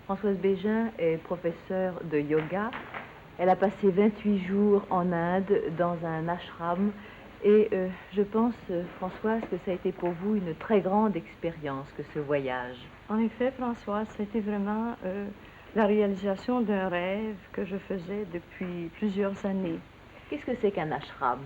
Françoise Bégin est professeure de yoga. Elle a passé 28 jours en Inde dans un ashram et je pense, Françoise, que ça a été pour vous une très grande expérience que ce voyage. En effet, Françoise, c'était vraiment la réalisation d'un rêve que je faisais depuis plusieurs années. Qu'est-ce que c'est qu'un ashram?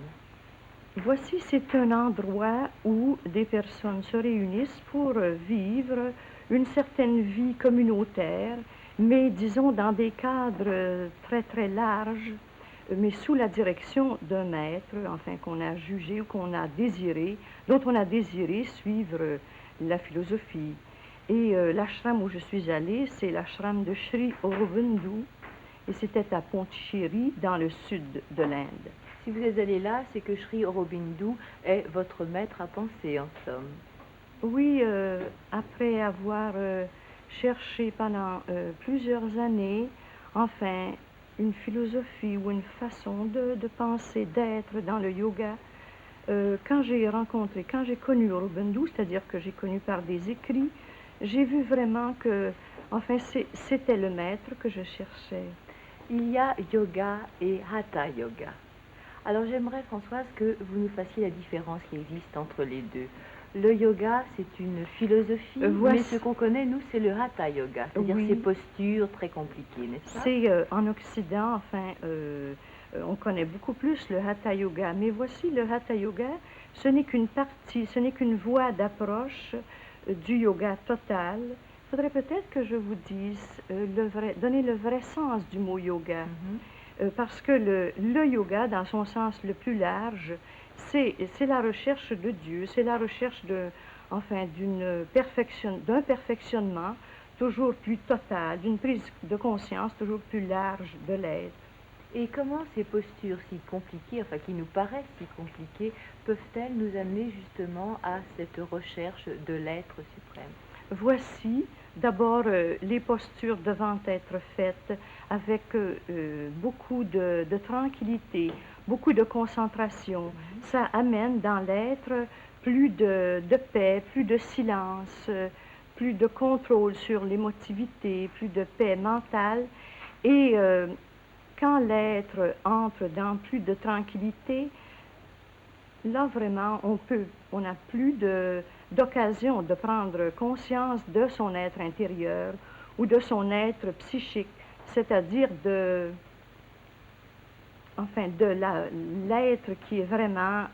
Voici, c'est un endroit où des personnes se réunissent pour vivre une certaine vie communautaire, mais disons dans des cadres très très larges, mais sous la direction d'un maître, enfin qu'on a jugé ou qu'on a désiré, dont on a désiré suivre la philosophie. Et l'ashram où je suis allée, c'est l'ashram de Sri Aurobindo, et c'était à Pondichéry, dans le sud de l'Inde. Si vous êtes allé là, c'est que Sri Aurobindo est votre maître à penser, en somme. Oui, après avoir cherché pendant plusieurs années, enfin, une philosophie ou une façon de penser, d'être dans le yoga, quand j'ai connu Aurobindo, c'est-à-dire que j'ai connu par des écrits, j'ai vu vraiment que, enfin, c'était le maître que je cherchais. Il y a yoga et hatha yoga. Alors j'aimerais, Françoise, que vous nous fassiez la différence qui existe entre les deux. Le yoga, c'est une philosophie, mais ce qu'on connaît, nous, c'est le hatha yoga, c'est-à-dire Oui. ces postures très compliquées, n'est-ce pas? C'est en Occident, enfin, on connaît beaucoup plus le hatha yoga, mais voici le hatha yoga, ce n'est qu'une partie, ce n'est qu'une voie d'approche du yoga total. Il faudrait peut-être que je vous dise donner le vrai sens du mot yoga, parce que le yoga, dans son sens le plus large, c'est la recherche de Dieu, c'est la recherche enfin, d'un perfectionnement toujours plus total, d'une prise de conscience toujours plus large de l'être. Et comment ces postures si compliquées, enfin qui nous paraissent si compliquées, peuvent-elles nous amener justement à cette recherche de l'être suprême? Voici d'abord les postures devant être faites avec beaucoup de tranquillité, beaucoup de concentration. Ça amène dans l'être plus de paix, plus de silence, plus de contrôle sur l'émotivité, plus de paix mentale. Et quand l'être entre dans plus de tranquillité, là vraiment on n'a plus d'occasion de prendre conscience de son être intérieur ou de son être psychique, c'est-à-dire l'être qui est vraiment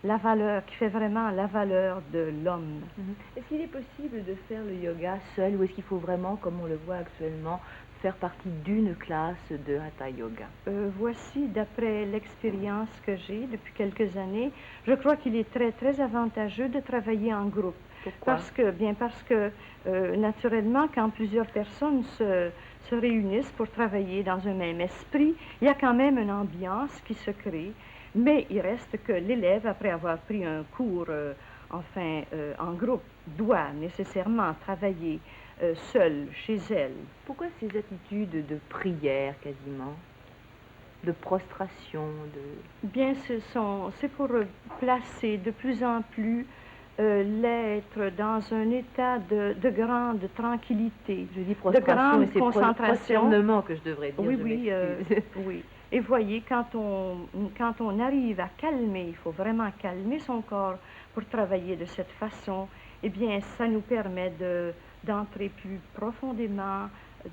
la valeur, qui fait vraiment la valeur de l'homme. Est-ce qu'il est possible de faire le yoga seul ou est-ce qu'il faut vraiment, comme on le voit actuellement, faire partie d'une classe de hatha yoga? Voici, d'après l'expérience que j'ai depuis quelques années, je crois qu'il est très, très avantageux de travailler en groupe. Pourquoi? Parce que naturellement, quand plusieurs personnes se réunissent pour travailler dans un même esprit, il y a quand même une ambiance qui se crée, mais il reste que l'élève, après avoir pris un cours, en groupe, doit nécessairement travailler seule, chez elle. Pourquoi ces attitudes de prière quasiment, de prostration, Bien, c'est pour placer de plus en plus l'être dans un état de grande tranquillité, Je dis de prostration, mais grande c'est concentration. prosternement que je devrais dire. Oui, je oui, m'excuse. oui. Et voyez, quand on arrive à calmer, il faut vraiment calmer son corps pour travailler de cette façon, eh bien, ça nous permet d'entrer plus profondément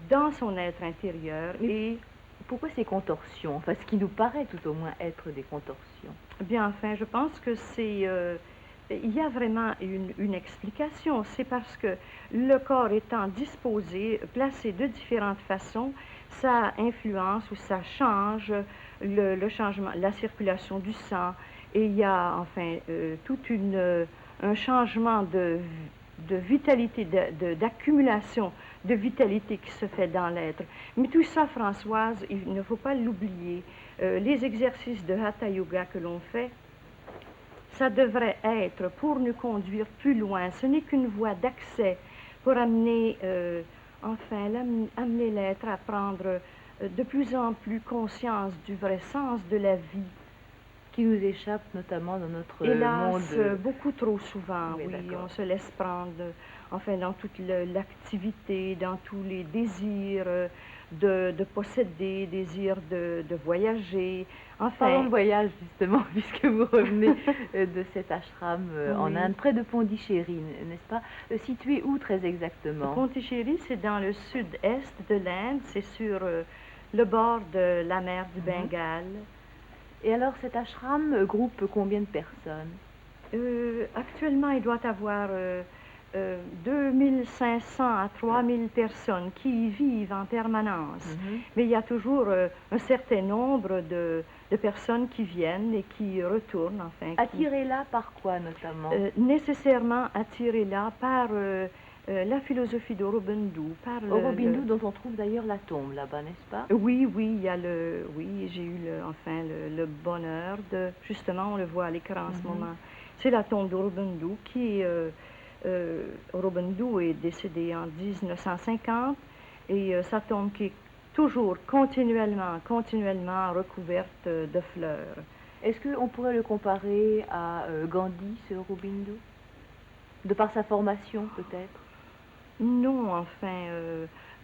dans son être intérieur. Et pourquoi ces contorsions? Enfin, ce qui nous paraît tout au moins être des contorsions. Bien, enfin, je pense que il y a vraiment une explication. C'est parce que le corps étant disposé, placé de différentes façons, ça influence ou ça change le changement, la circulation du sang. Et il y a enfin un changement de vitalité, d'accumulation de vitalité qui se fait dans l'être. Mais tout ça, Françoise, il ne faut pas l'oublier. Les exercices de Hatha Yoga que l'on fait, ça devrait être pour nous conduire plus loin. Ce n'est qu'une voie d'accès pour amener, amener l'être à prendre de plus en plus conscience du vrai sens de la vie. Qui nous échappe notamment dans notre Hélas, monde. beaucoup trop souvent, Oui, oui, on se laisse prendre enfin dans toute l'activité, dans tous les désirs de posséder, désirs de voyager. Parlons Enfin, de voyage justement, puisque vous revenez de cet ashram en oui. Inde, près de Pondichéry, n'est-ce pas? Situé où très exactement? Pondichéry, c'est dans le sud-est de l'Inde, c'est sur le bord de la mer du Bengale. Et alors cet ashram groupe combien de personnes? Actuellement, il doit y avoir 2500 à 3000 personnes qui y vivent en permanence. Mais il y a toujours un certain nombre de personnes qui viennent et qui retournent. Enfin, Attirés là par quoi notamment? Nécessairement attirés là par la philosophie d'Aurobindo. Aurobindo, dont on trouve d'ailleurs la tombe là-bas, n'est-ce pas? Oui, oui, oui, j'ai eu le bonheur de, justement, on le voit à l'écran en ce moment. C'est la tombe d'Aurobindo qui est, Aurobindo est décédé en 1950 et sa tombe qui est toujours continuellement recouverte de fleurs. Est-ce qu'on pourrait le comparer à Gandhi, ce Aurobindo? De par sa formation peut-être? Non, enfin,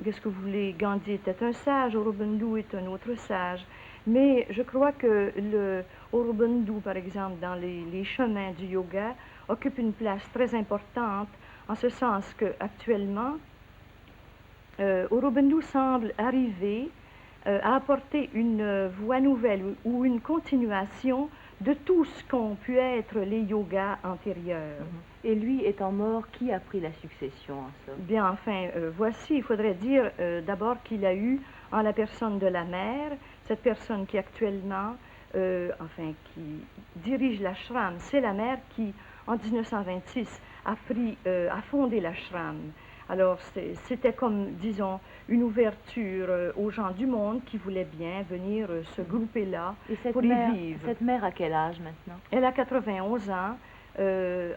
qu'est-ce que vous voulez? Gandhi était un sage, Aurobindo est un autre sage. Mais je crois que le Aurobindo, par exemple, dans les chemins du yoga, occupe une place très importante, en ce sens qu'actuellement, Aurobindo semble arriver à apporter une voie nouvelle ou une continuation de tout ce qu'ont pu être les yogas antérieurs. Et lui étant mort, qui a pris la succession en somme? Bien, enfin, voici, il faudrait dire d'abord qu'il a eu en la personne de la mère, cette personne qui actuellement, enfin, qui dirige l'ashram, c'est la mère qui, en 1926, a fondé l'ashram. Alors, c'était comme, disons, une ouverture aux gens du monde qui voulaient bien venir se grouper là pour y vivre. Cette mère a quel âge maintenant? Elle a 91 ans.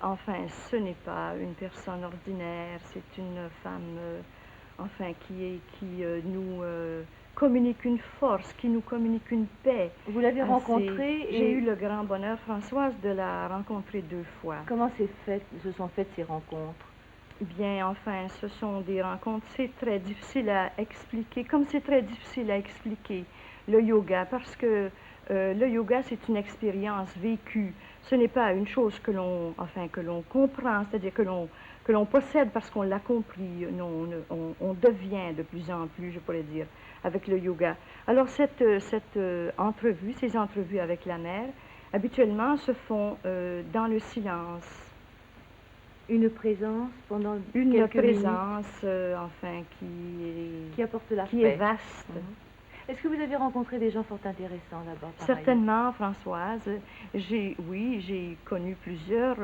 Enfin, ce n'est pas une personne ordinaire, c'est une femme, enfin, qui nous communique une force, qui nous communique une paix. Vous l'avez rencontrée J'ai eu le grand bonheur, Françoise, de la rencontrer 2 fois. Comment se sont faites ces rencontres? Bien, enfin, ce sont des rencontres, c'est très difficile à expliquer, comme c'est très difficile à expliquer le yoga, parce que le yoga, c'est une expérience vécue. Ce n'est pas une chose que l'on comprend, c'est-à-dire que l'on possède parce qu'on l'a compris. Non, on devient de plus en plus, je pourrais dire, avec le yoga. Alors, cette entrevue, ces entrevues avec la mère, habituellement se font dans le silence. Une présence pendant Une quelques minutes présence, enfin, qui apporte la qui paix. est vaste. Est-ce que vous avez rencontré des gens fort intéressants là-bas? Certainement, Françoise. Oui, j'ai connu plusieurs,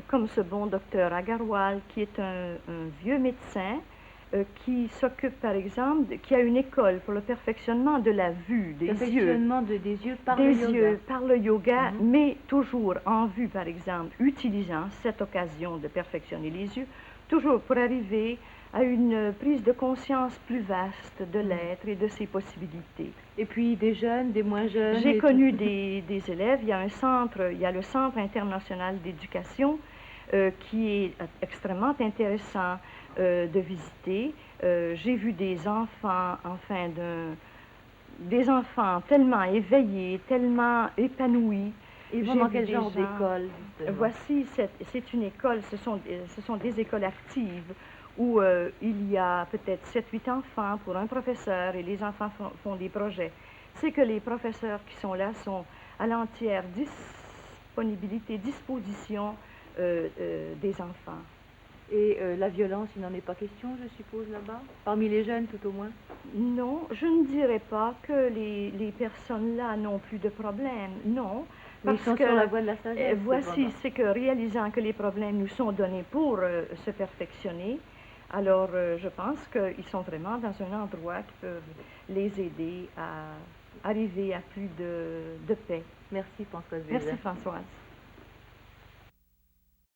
comme ce bon docteur Agarwal, qui est un vieux médecin qui s'occupe, par exemple, qui a une école pour le perfectionnement de la vue, des yeux. Des yeux par le yoga. Par le yoga, mais toujours en vue, par exemple, utilisant cette occasion de perfectionner les yeux, toujours pour arriver à une prise de conscience plus vaste de l'être et de ses possibilités. Et puis des jeunes, des moins jeunes? J'ai connu des élèves, il y a le Centre international d'éducation qui est extrêmement intéressant de visiter. J'ai vu des enfants, enfin, des enfants tellement éveillés, tellement épanouis. Ils vont dans quel genre d'école? Voici, c'est une école, ce sont des écoles actives où il y a peut-être 7-8 enfants pour un professeur et les enfants font des projets. C'est que les professeurs qui sont là sont à l'entière disposition des enfants. Et la violence, il n'en est pas question, je suppose, là-bas? Parmi les jeunes, tout au moins? Non, je ne dirais pas que les personnes là n'ont plus de problèmes, non. Parce qu'ils sont sur la voie de la sagesse. Voici, c'est que réalisant que les problèmes nous sont donnés pour se perfectionner, alors je pense qu'ils sont vraiment dans un endroit qui peut les aider à arriver à plus de paix. Merci Françoise. Merci Françoise.